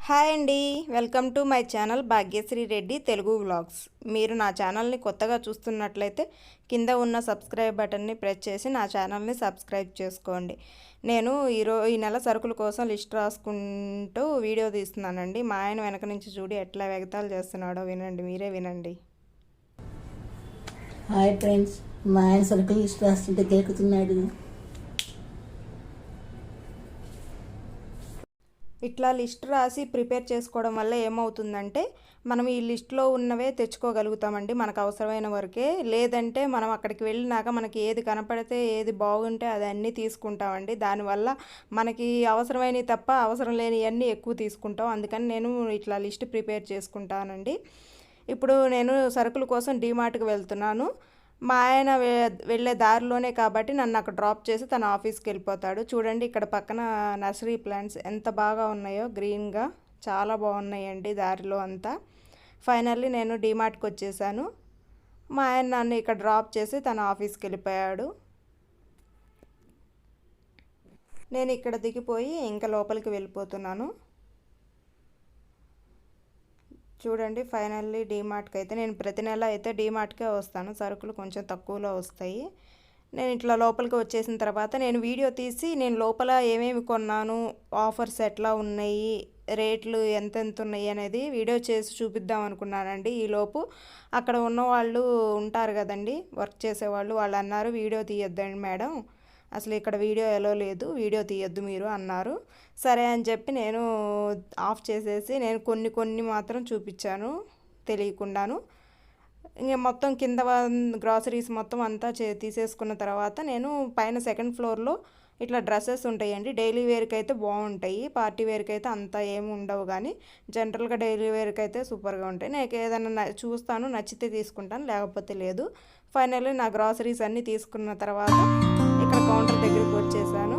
Hi అండి, welcome to my channel Bhagyashree Reddy Telugu vlogs. మీరు నా ఛానల్ని కొత్తగా చూస్తున్నట్లయితే కింద ఉన్న సబ్స్క్రైబ్ బటన్ని ప్రెస్ చేసి నా ఛానల్ని సబ్స్క్రైబ్ చేసుకోండి. నేను ఈ నెల సరుకుల కోసం లిస్ట్ రాసుకుంటూ వీడియో తీస్తున్నానండి. మా ఆయన వెనక నుంచి చూడి ఎట్లా వెగతాలు చేస్తున్నాడో వినండి, మీరే వినండి. హాయ్ ఫ్రెండ్స్, మా ఆయన సరుకులు లిస్ట్ రాస్తుంటే గెలుకుతున్నాడు. ఇట్లా లిస్ట్ రాసి ప్రిపేర్ చేసుకోవడం వల్ల ఏమవుతుందంటే మనం ఈ లిస్ట్లో ఉన్నవే తెచ్చుకోగలుగుతామండి మనకు అవసరమైన వరకే. లేదంటే మనం అక్కడికి వెళ్ళినాక మనకి ఏది కనపడితే ఏది బాగుంటే అది అన్నీ తీసుకుంటామండి. దానివల్ల మనకి అవసరమైనవి తప్ప అవసరం లేనివన్నీ ఎక్కువ తీసుకుంటాం. అందుకని నేను ఇట్లా లిస్ట్ ప్రిపేర్ చేసుకుంటానండి. ఇప్పుడు నేను సరుకుల కోసం డీమార్ట్కి వెళ్తున్నాను. మా ఆయన వెళ్ళే దారిలోనే కాబట్టి నన్ను అక్కడ డ్రాప్ చేసి తన ఆఫీస్కి వెళ్ళిపోతాడు. చూడండి, ఇక్కడ పక్కన నర్సరీ ప్లాంట్స్ ఎంత బాగా ఉన్నాయో, గ్రీన్గా చాలా బాగున్నాయండి దారిలో అంతా. ఫైనల్లీ నేను డీమార్ట్కి వచ్చేసాను. మా ఆయన నన్ను ఇక్కడ డ్రాప్ చేసి తన ఆఫీస్కి వెళ్ళిపోయాడు. నేను ఇక్కడ దిగిపోయి ఇంకా లోపలికి వెళ్ళిపోతున్నాను. చూడండి, ఫైనల్లీ డీమార్ట్కి అయితే నేను ప్రతి నెల అయితే డీమార్ట్కే వస్తాను. సరుకులు కొంచెం తక్కువలో వస్తాయి. నేను ఇట్లా లోపలికి వచ్చేసిన తర్వాత నేను వీడియో తీసి నేను లోపల ఏమేమి కొన్నాను, ఆఫర్స్ ఎట్లా ఉన్నాయి, రేట్లు ఎంతెంత ఉన్నాయి అనేది వీడియో చేసి చూపిద్దాం అనుకున్నానండి. ఈలోపు అక్కడ ఉన్న వాళ్ళు ఉంటారు కదండి, వర్క్ చేసేవాళ్ళు, వాళ్ళు అన్నారు వీడియో తీయొద్దండి మేడం, అసలు ఇక్కడ వీడియో ఎలో లేదు, వీడియో తీయొద్దు మీరు అన్నారు. సరే అని చెప్పి నేను ఆఫ్ చేసేసి నేను కొన్ని మాత్రం చూపించాను తెలియకుండాను. ఇంక మొత్తం కింద గ్రాసరీస్ మొత్తం అంతా తీసేసుకున్న తర్వాత నేను పైన సెకండ్ ఫ్లోర్లో ఇట్లా డ్రెస్సెస్ ఉంటాయండి. డైలీ వేర్కి అయితే బాగుంటాయి, పార్టీ వేర్కి అయితే అంత ఏమి ఉండవు, కానీ జనరల్గా డైలీ వేర్కి అయితే సూపర్గా ఉంటాయి. నేను ఏదైనా చూస్తాను, నచ్చితే తీసుకుంటాను, లేకపోతే లేదు. ఫైనల్లీ నా గ్రాసరీస్ అన్నీ తీసుకున్న తర్వాత ఇక్కడ కౌంటర్ దగ్గరికి వచ్చేసాను.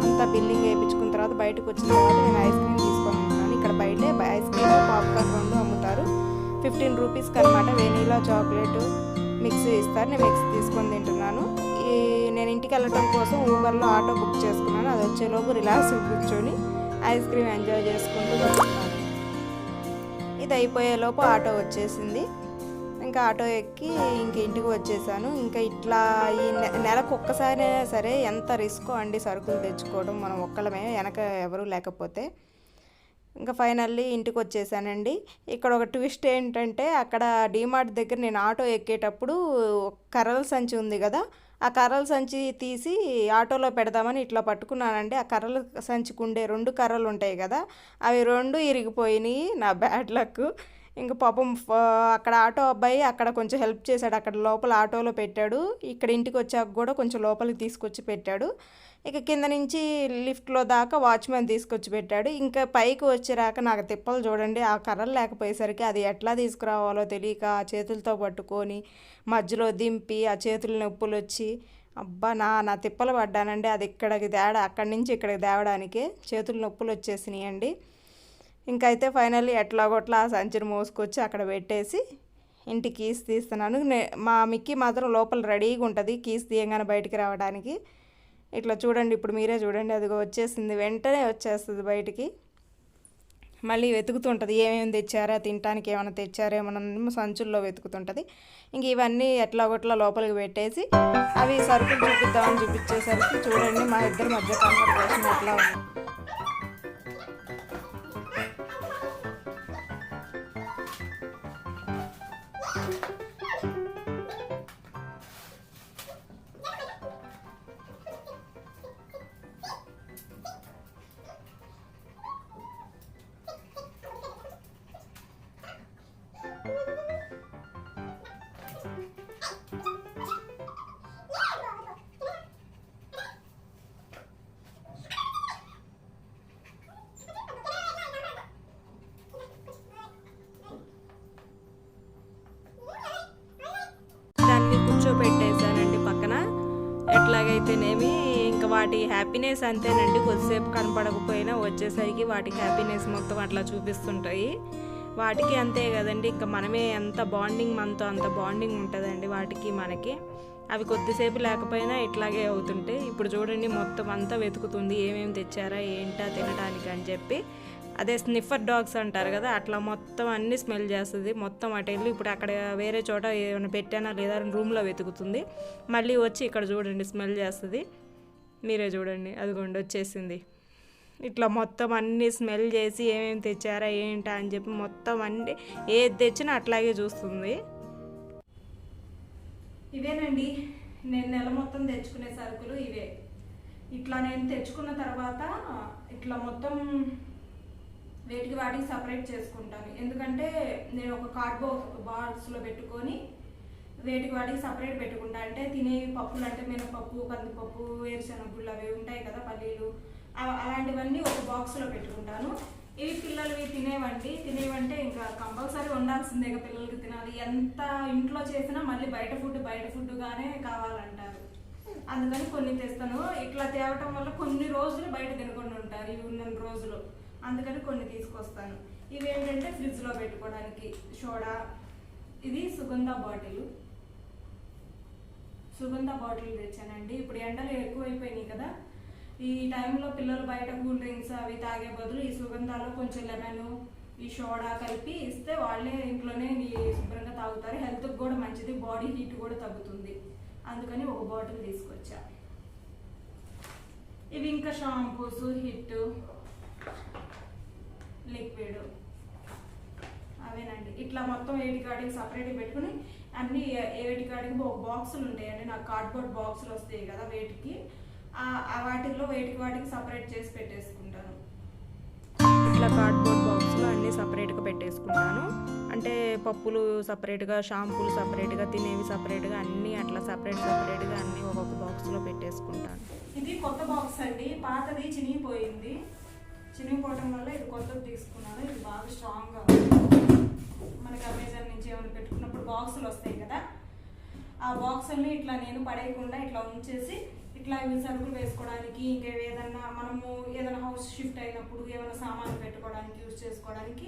అంతా బిల్లింగ్ వేయించుకున్న తర్వాత బయటకు వచ్చిన తర్వాత నేను ఐస్ క్రీమ్ తీసుకుంటున్నాను. ఇక్కడ బయటే ఐస్ క్రీమ్, పాప్కార్న్ రెండు అమ్ముతారు. 15 రూపీస్కి అనమాట. వెనీలా చాక్లెట్ మిక్స్ ఇస్తారు. నేను మిక్స్ తీసుకొని తింటున్నాను. నేను ఇంటికి వెళ్ళటం కోసం ఊబర్లో ఆటో బుక్ చేసుకున్నాను. అది వచ్చేలోపు రిలాక్స్ కూర్చొని ఐస్ క్రీమ్ ఎంజాయ్ చేసుకుంటూ వస్తున్నాను. ఇది అయిపోయేలోపు ఆటో వచ్చేసింది. ఇంకా ఆటో ఎక్కి ఇంక ఇంటికి వచ్చేసాను. ఇంకా ఇట్లా ఈ నెలకు ఒక్కసారైనా సరే ఎంత రిస్క్ అండి సరుకులు తెచ్చుకోవడం, మనం ఒక్కళ్ళమే, వెనక ఎవరు లేకపోతే. ఇంకా ఫైనల్లీ ఇంటికి వచ్చేసానండి. ఇక్కడ ఒక ట్విస్ట్ ఏంటంటే, అక్కడ డీమార్ట్ దగ్గర నేను ఆటో ఎక్కేటప్పుడు కర్రల సంచి ఉంది కదా, ఆ కర్రల సంచి తీసి ఆటోలో పెడదామని ఇట్లా పట్టుకున్నానండి. ఆ కర్రల సంచికి ఉండే 2 కర్రలు ఉంటాయి కదా, అవి 2 ఇరిగిపోయినాయి. నా బ్యాడ్ లక్. ఇంక పాపం అక్కడ ఆటో అబ్బాయి అక్కడ కొంచెం హెల్ప్ చేశాడు. అక్కడ లోపల ఆటోలో పెట్టాడు. ఇక్కడ ఇంటికి వచ్చాక కూడా కొంచెం లోపలికి తీసుకొచ్చి పెట్టాడు. ఇక కింద నుంచి లిఫ్ట్లో దాకా వాచ్మెన్ తీసుకొచ్చి పెట్టాడు. ఇంకా పైకి వచ్చేరాక నాకు తిప్పలు చూడండి. ఆ కర్రలు లేకపోయేసరికి అది ఎట్లా తీసుకురావాలో తెలియక ఆ చేతులతో పట్టుకొని మధ్యలో దింపి ఆ చేతుల నొప్పులు వచ్చి అబ్బా నా తిప్పలు పడ్డానండి. అది అక్కడి నుంచి ఇక్కడికి తేవడానికే చేతుల నొప్పులు వచ్చేసినాయండి. ఇంకైతే ఫైనల్లీ ఎట్లాగొట్లా ఆ సంచిని మోసుకొచ్చి అక్కడ పెట్టేసి ఇంటికి కీస్ తీస్తున్నాను. మా మిక్కీ మాత్రం లోపల రెడీగా ఉంటుంది కీస్ తీయంగానే బయటికి రావడానికి. ఇట్లా చూడండి, ఇప్పుడు మీరే చూడండి, అదిగో వచ్చేసింది, వెంటనే వచ్చేస్తుంది బయటికి. మళ్ళీ వెతుకుతుంటుంది ఏమేమి తెచ్చారా, తినడానికి ఏమైనా తెచ్చారేమన్నా సంచుల్లో వెతుకుతుంటుంది. ఇంక ఇవన్నీ ఎట్లాగొట్లా లోపలికి పెట్టేసి అవి సరుకులు చూపిద్దామని చూపించేసరికి చూడండి మా ఇద్దరి మధ్య కన్వర్సేషన్ ఎట్లా ఉంది. కూర్చోబెట్టేశానండి పక్కన. ఎట్లాగైతేనేమి ఇంకా వాటి హ్యాపీనెస్ అంతేనండి, కొద్దిసేపు కనపడకపోయినా వచ్చేసరికి వాటికి హ్యాపీనెస్ మొత్తం అట్లా చూపిస్తుంటాయి. వాటికి అంతే కదండి, ఇంకా మనమే ఎంత బాండింగ్, మనతో అంత బాండింగ్ ఉంటుందండి వాటికి మనకి. అవి కొద్దిసేపు లేకపోయినా ఇట్లాగే అవుతుంటాయి. ఇప్పుడు చూడండి మొత్తం అంతా వెతుకుతుంది ఏమేమి తెచ్చారా ఏంటా తినడానికి అని చెప్పి. అదే స్నిఫర్ డాగ్స్ అంటారు కదా, అట్లా మొత్తం అన్నీ స్మెల్ చేస్తుంది. మొత్తం అటు వెళ్ళి ఇప్పుడు అక్కడ వేరే చోట ఏమైనా పెట్టానా లేదా రూమ్లో వెతుకుతుంది. మళ్ళీ వచ్చి ఇక్కడ చూడండి స్మెల్ చేస్తుంది. మీరే చూడండి, అదిగోండి వచ్చేసింది. ఇట్లా మొత్తం అన్నీ స్మెల్ చేసి ఏమేమి తెచ్చారా ఏంటా అని చెప్పి మొత్తం అన్నీ ఏది తెచ్చినా అట్లాగే చూస్తుంది. ఇవేనండి నేను నెల మొత్తం తెచ్చుకునే సరుకులు ఇవే. ఇట్లా నేను తెచ్చుకున్న తర్వాత ఇట్లా మొత్తం వేటికి వాటికి సపరేట్ చేసుకుంటాను. ఎందుకంటే నేను ఒక కార్డ్బోర్డ్ బాక్స్లో పెట్టుకొని వేటికి వాటికి సపరేట్ పెట్టుకుంటా. అంటే తినేవి పప్పులు అంటే మినపప్పు, కందిపప్పు, వేరుశనగుళ్ళు అవి ఉంటాయి కదా, పల్లీలు, అలాంటివన్నీ ఒక బాక్స్లో పెట్టుకుంటాను. ఇవి పిల్లలవి తినేవంటే ఇంకా కంపల్సరీ ఉండాల్సిందే, పిల్లలకి తినాలి. ఎంత ఇంట్లో చేసినా మళ్ళీ బయట ఫుడ్గానే కావాలంటారు. అందుకని కొన్ని తెస్తాను. ఇట్లా తేవటం వల్ల కొన్ని రోజులు బయట తినకుండా ఉంటారు, ఇవి ఉన్న రోజులు. అందుకని కొన్ని తీసుకొస్తాను. ఇవి ఏంటంటే ఫ్రిడ్జ్లో పెట్టుకోవడానికి సోడా. ఇది సుగంధ బాటిల్ తెచ్చానండి. ఇప్పుడు ఎండలు ఎక్కువైపోయినాయి కదా, ఈ టైంలో పిల్లలు బయట కూల్ డ్రింక్స్ అవి తాగే బదులు ఈ సుగంధాలో కొంచెం లెమన్, ఈ సోడా కలిపి ఇస్తే వాళ్ళే ఇంట్లోనే శుభ్రంగా తాగుతారు. హెల్త్కి కూడా మంచిది, బాడీ హీట్ కూడా తగ్గుతుంది. అందుకని ఒక బాటిల్ తీసుకొచ్చా. ఇవి ఇంకా షాంపూస్, హిట్, లిక్విడ్ అవేనండి. ఇట్లా మొత్తం ఏటికాడికి సపరేట్గా పెట్టుకుని అన్ని ఏటికాడికి ఒక బాక్సులు ఉంటాయండి. నాకు కార్డ్బోర్డ్ బాక్సులు వస్తాయి కదా వేటికి, వాటిల్లో వాటికి సపరేట్ చేసి పెట్టేసుకుంటాను. ఇట్లా కార్డ్బోర్డ్ బాక్స్లో అన్నీ సపరేట్గా పెట్టేసుకుంటాను. అంటే పప్పులు సపరేట్గా, షాంపూలు సపరేట్గా, తినేవి సపరేట్గా, అన్నీ అట్లా సపరేట్గా అన్నీ ఒక్కొక్క బాక్స్లో పెట్టేసుకుంటాను. ఇది కొత్త బాక్స్ అండి, పాతది చినిగిపోవటం వల్ల ఇది కొత్తది తీసుకున్నాను. ఇది బాగా స్ట్రాంగ్గా ఉంది. మనకి అమెజాన్ నుంచి ఏమైనా పెట్టుకున్నప్పుడు బాక్సులు వస్తాయి కదా, ఆ బాక్సుల్ని ఇట్లా నేను పడేయకుండా ఇట్లా ఉంచేసి ఇట్లా ఇవి సరుకులు వేసుకోవడానికి, ఇంకా మనము ఏదైనా హౌస్ షిఫ్ట్ అయినప్పుడు ఏమైనా సామాన్లు పెట్టుకోవడానికి, యూజ్ చేసుకోవడానికి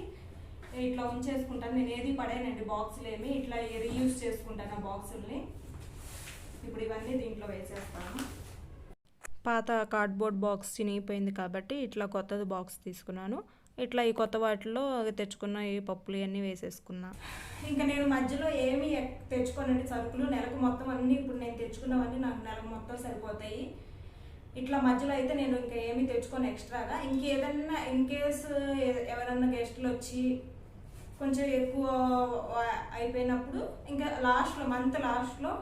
ఇట్లా ఉంచేసుకుంటాను. నేను ఏది పడేనండి బాక్సులు ఏమి, ఇట్లా రీయూజ్ చేసుకుంటాను ఆ బాక్సుల్ని. ఇప్పుడు ఇవన్నీ దీంట్లో వేసేస్తాను. పాత కార్డ్బోర్డ్ బాక్స్ చినిగిపోయింది కాబట్టి ఇట్లా కొత్తది బాక్స్ తీసుకున్నాను. ఇట్లా ఈ కొత్త వాటిలో తెచ్చుకున్న ఈ పప్పులు ఇవన్నీ వేసేసుకున్నా. ఇంకా నేను మధ్యలో ఏమి తెచ్చుకోనండి సరుకులు. నెలకు మొత్తం అన్నీ ఇప్పుడు నేను తెచ్చుకున్నవన్నీ నాకు నెలకు మొత్తం సరిపోతాయి. ఇట్లా మధ్యలో అయితే నేను ఇంకా ఏమీ తెచ్చుకోను ఎక్స్ట్రాగా. ఇంకేదన్నా ఇన్ కేసు ఎవరన్నా గెస్టులు వచ్చి కొంచెం ఎక్కువ అయిపోయినప్పుడు ఇంకా మంత్ లాస్ట్లో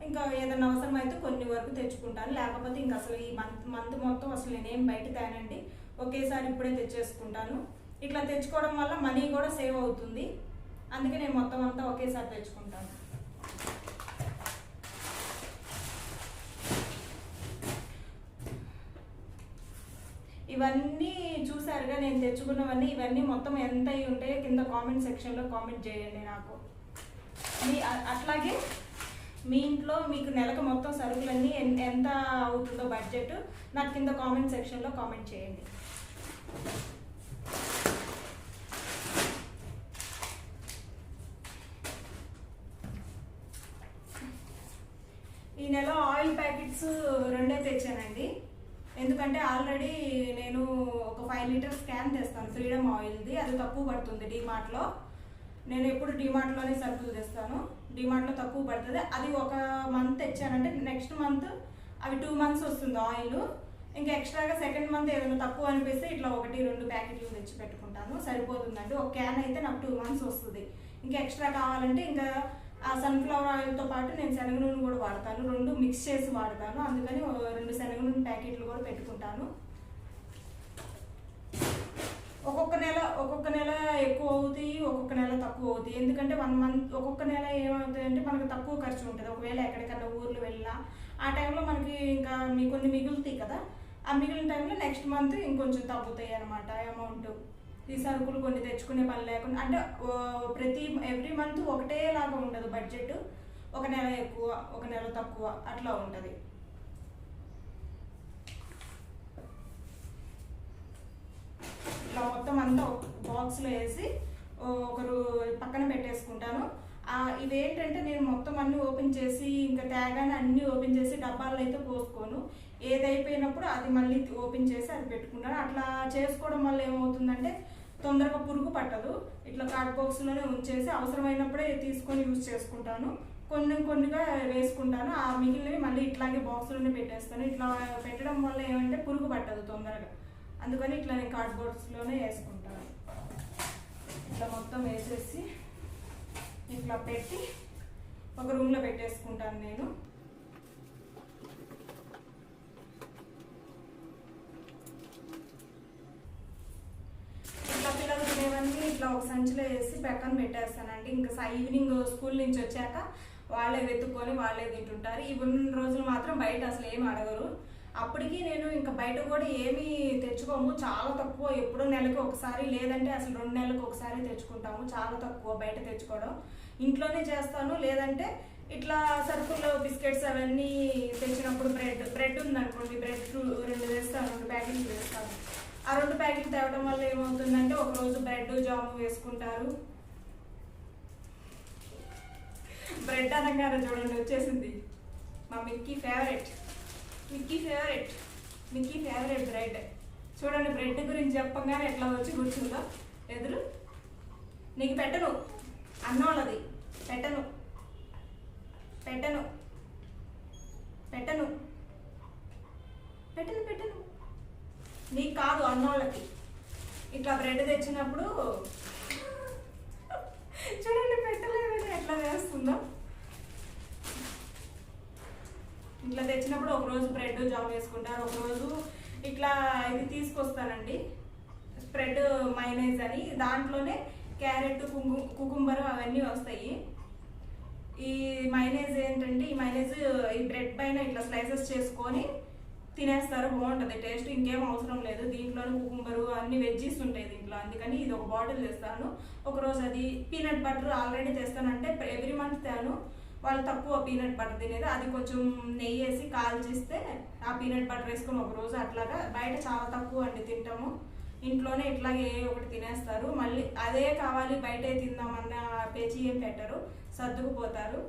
ఇంకా ఏదైనా అవసరం అయితే కొన్ని వరకు తెచ్చుకుంటాను. లేకపోతే ఇంకా అసలు ఈ మంత్ మొత్తం అసలు నేనేం బయట తేనండి, ఒకేసారి ఇప్పుడే తెచ్చేసుకుంటాను. ఇట్లా తెచ్చుకోవడం వల్ల మనీ కూడా సేవ్ అవుతుంది. అందుకే నేను మొత్తం అంతా ఒకేసారి తెచ్చుకుంటాను. ఇవన్నీ చూసారుగా నేను తెచ్చుకున్నవన్నీ. ఇవన్నీ మొత్తం ఎంత అయి ఉంటాయో కింద కామెంట్ సెక్షన్లో కామెంట్ చేయండి నాకు. అట్లాగే మీ ఇంట్లో మీకు నెలకు మొత్తం సరుకులన్నీ ఎంత అవుతుందో బడ్జెట్ నాకు కింద కామెంట్ సెక్షన్లో కామెంట్ చేయండి. ఈ నెల ఆయిల్ ప్యాకెట్స్ 2 తెచ్చానండి. ఎందుకంటే ఆల్రెడీ నేను ఒక 5 లీటర్స్ క్యాన్ తెస్తాను ఫ్రీడమ్ ఆయిల్ది, అది తక్కువ పడుతుంది డీమార్ట్లో. నేను ఎప్పుడు డీమార్ట్లోనే సరుకులు తెస్తాను, డీమార్ట్లో తక్కువ పడుతుంది. అది ఒక మంత్ తెచ్చానంటే నెక్స్ట్ మంత్ అవి 2 months వస్తుంది ఆయిల్. ఇంకా ఎక్స్ట్రాగా సెకండ్ మంత్ ఏదైనా తక్కువ అనిపిస్తే ఇట్లా 1-2 ప్యాకెట్లు తెచ్చి పెట్టుకుంటాను, సరిపోతుందండి. ఒక క్యాన్ అయితే నాకు 2 months వస్తుంది. ఇంకా ఎక్స్ట్రా కావాలంటే ఇంకా ఆ సన్ఫ్లవర్ ఆయిల్తో పాటు నేను శనగ నూనె కూడా వాడతాను, 2 మిక్స్ చేసి వాడతాను. అందుకని 2 శనగ నూనె ప్యాకెట్లు కూడా పెట్టుకుంటాను. ఒక్కొక్క నెల ఎక్కువ అవుతాయి, ఒక్కొక్క నెల తక్కువ అవుతాయి. ఎందుకంటే 1 month ఒక్కొక్క నెల ఏమవుతాయి అంటే మనకు తక్కువ ఖర్చు ఉంటుంది. ఒకవేళ ఎక్కడికన్నా ఊర్లు వెళ్ళినా ఆ టైంలో మనకి ఇంకా కొన్ని మిగులుతాయి కదా, ఆ మిగిలిన టైంలో నెక్స్ట్ మంత్ ఇంకొంచెం తగ్గుతాయి అన్నమాట అమౌంట్. ఈ సరుకులు కొన్ని తెచ్చుకునే పని లేకుండా, అంటే ఎవ్రీ మంత్ ఒకటేలాగా ఉండదు బడ్జెట్. ఒక నెల ఎక్కువ, ఒక నెల తక్కువ అట్లా ఉంటుంది. ఇట్లా మొత్తం అంతా బాక్స్లో వేసి ఒకరు పక్కన పెట్టేసుకుంటాను. ఇవేంటంటే నేను మొత్తం అన్నీ ఓపెన్ చేసి ఇంకా తేగానే అన్నీ ఓపెన్ చేసి డబ్బాల్లో అయితే పోసుకోను. ఏదైపోయినప్పుడు అది మళ్ళీ ఓపెన్ చేసి అది పెట్టుకుంటాను. అట్లా చేసుకోవడం వల్ల ఏమవుతుందంటే తొందరగా పురుగు పట్టదు. ఇట్లా కార్డ్ బాక్స్లోనే ఉంచేసి అవసరమైనప్పుడే తీసుకొని యూజ్ చేసుకుంటాను. కొన్నిగా వేసుకుంటాను. ఆ మిగిలినవి మళ్ళీ ఇట్లాగే బాక్స్లోనే పెట్టేస్తాను. ఇట్లా పెట్టడం వల్ల ఏమంటే పురుగు పట్టదు తొందరగా. అందుకని ఇట్లా నేను కార్డ్ బాక్స్లోనే వేసుకుంటాను. ఇట్లా మొత్తం వేసేసి ఇట్లా పెట్టి ఒక రూమ్లో పెట్టేసుకుంటాను నేను. ఇట్లా పిల్లలు తినేవన్నీ ఇట్లా ఒక సంచిలో వేసి పక్కన పెట్టేస్తానండి. ఇంకా ఈవినింగ్ స్కూల్ నుంచి వచ్చాక వాళ్ళే వెతుక్కొని వాళ్ళే తింటుంటారు. ఈ ఉన్న రోజులు మాత్రం బయట అసలు ఏమి అడగరు. అప్పటికి నేను ఇంకా బయట కూడా ఏమీ తెచ్చుకోము, చాలా తక్కువ. ఎప్పుడో నెలకు ఒకసారి లేదంటే అసలు 2 నెలలకు ఒకసారి తెచ్చుకుంటాము. చాలా తక్కువ బయట తెచ్చుకోవడం. ఇంట్లోనే చేస్తాను. లేదంటే ఇట్లా సరుకుల్లో బిస్కెట్స్ అవన్నీ తెచ్చినప్పుడు బ్రెడ్ ఉందనుకోండి, బ్రెడ్ 2 వేస్తాను, 2 ప్యాకెట్లు వేస్తాను. ఆ 2 ప్యాకెట్లు తేవడం వల్ల ఏమవుతుందంటే ఒకరోజు బ్రెడ్ జాము వేసుకుంటారు. బ్రెడ్ అనగానే చూడండి వచ్చేసింది మా మిక్కీ ఫేవరెట్ బ్రెడ్. చూడండి బ్రెడ్ గురించి చెప్పగానే ఎట్లా వచ్చి కూర్చుందో ఎదురు. నీకు పెట్టను అన్నోళ్ళది, పెట్టను నీకు కాదు అన్నోళ్ళకి. ఇట్లా బ్రెడ్ తెచ్చినప్పుడు చూడండి పెట్టలేదని ఎట్లా వేస్తుందో. ఇట్లా తెచ్చినప్పుడు ఒకరోజు బ్రెడ్ జామ్ వేసుకుంటారు, ఒకరోజు ఇట్లా ఇది తీసుకొస్తానండి స్ప్రెడ్ మైనైజ్ అని. దాంట్లోనే క్యారెట్, కుకుంబర్ అవన్నీ వస్తాయి. ఈ మైనైజ్ ఏంటంటే ఈ బ్రెడ్ పైన ఇట్లా స్లైసెస్ చేసుకొని తినేస్తారు. బాగుంటుంది టేస్ట్. ఇంకేం అవసరం లేదు. దీంట్లోనే కుకుంబరు అన్ని వెజ్జీస్ ఉంటాయి దీంట్లో. అందుకని ఇది ఒక బాటిల్ తెస్తాను. ఒకరోజు అది పీనట్ బటర్ ఆల్రెడీ తెస్తానంటే ఎవ్రీ మంత్ తేను. వాళ్ళు తక్కువ పీనట్ బటర్ తినేది. అది కొంచెం నెయ్యి వేసి కాల్చిస్తే ఆ పీనట్ బటర్ వేసుకొని ఒకరోజు అట్లాగా. బయట చాలా తక్కువ అండి తింటాము. ఇంట్లోనే ఇట్లాగే ఒకటి తినేస్తారు. మళ్ళీ అదే కావాలి బయటే తిందామన్న పేచీ ఏం పెట్టరు, సర్దుకుపోతారు.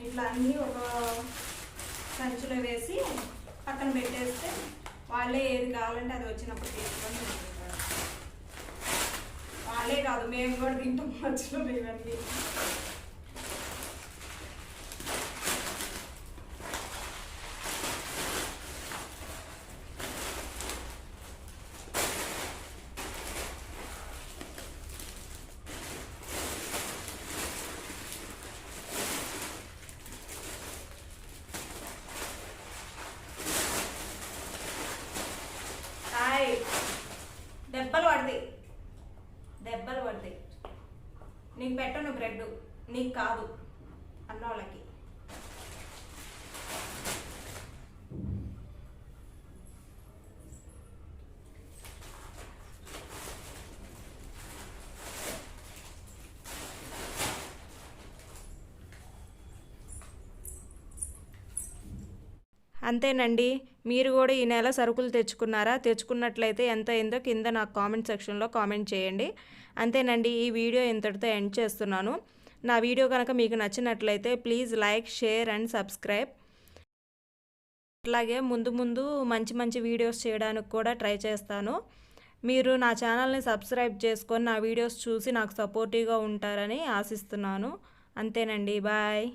ఇట్లా అన్నీ ఒక సంచిలో వేసి పక్కన పెట్టేస్తే వాళ్ళే ఏది కావాలంటే అది వచ్చినప్పుడు తీసుకొని తింటుంటారు. వాళ్ళే కాదు మేము కూడా తింటాం మధ్యలో ఇవన్నీ. దెబ్బలు పడతాయి. నీకు పెట్టను బ్రెడ్, నీకు కాదు అన్నోళ్ళకి. అంతేనండి. మీరు కూడా ఈ నెల సరుకులు తెచ్చుకున్నారా? తెచ్చుకున్నట్లయితే ఎంత అయిందో కింద నాకు కామెంట్ సెక్షన్లో కామెంట్ చేయండి. అంతేనండి, ఈ వీడియో ఇంతటితో ఎండ్ చేస్తున్నాను. నా వీడియో కనుక మీకు నచ్చినట్లయితే please like, share and subscribe. అట్లాగే ముందు మంచి వీడియోస్ చేయడానికి కూడా ట్రై చేస్తాను. మీరు నా ఛానల్ని సబ్స్క్రైబ్ చేసుకొని నా వీడియోస్ చూసి నాకు సపోర్టివ్గా ఉంటారని ఆశిస్తున్నాను. అంతేనండి, బాయ్.